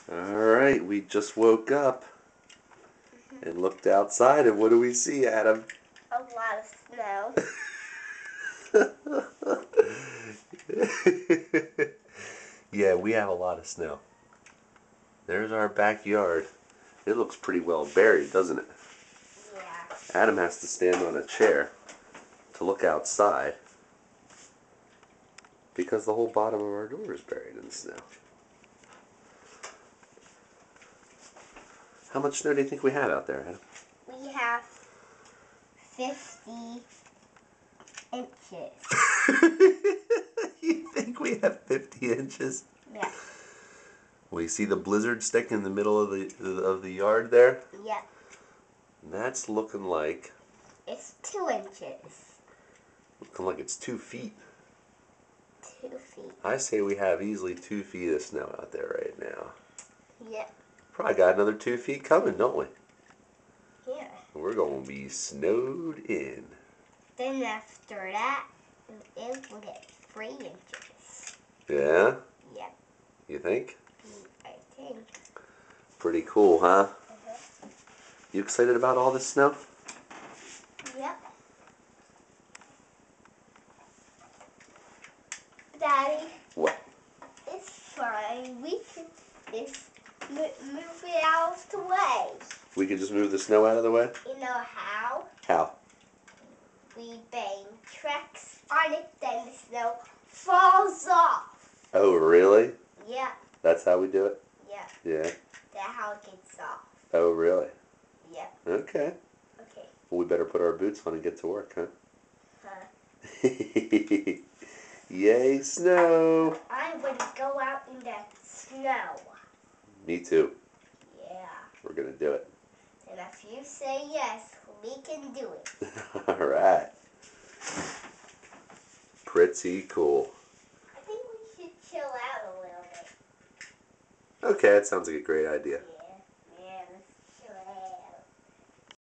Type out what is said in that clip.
Alright, we just woke up and looked outside, and what do we see, Adam? A lot of snow. Yeah, we have a lot of snow. There's our backyard. It looks pretty well buried, doesn't it? Yeah. Adam has to stand on a chair to look outside because the whole bottom of our door is buried in the snow. How much snow do you think we have out there, Adam? We have 50 inches. You think we have 50 inches? Yeah. Well, you see the blizzard stick in the middle of the yard there? Yeah. That's looking like... It's 2 inches. Looking like it's 2 feet. 2 feet. I say we have easily 2 feet of snow out there right now. Yeah. Probably got another 2 feet coming, don't we? Yeah. We're going to be snowed in. Then after that, it will get 3 inches. Yeah? Yeah. You think? I think. Pretty cool, huh? You excited about all this snow? Yep. Daddy. What? It's fine. We can just move it out of the way. We could just move the snow out of the way? You know how? How? We bang tracks on it, then the snow falls off. Oh, really? Yeah. That's how we do it? Yeah. Yeah. That's how it gets off. Oh, really? Yeah. Okay. Okay. Well, we better put our boots on and get to work, huh? Yay, snow! I'm going to go out in that snow. Me too. Yeah. We're going to do it. And if you say yes, we can do it. All right. Pretty cool. I think we should chill out a little bit. Okay, that sounds like a great idea.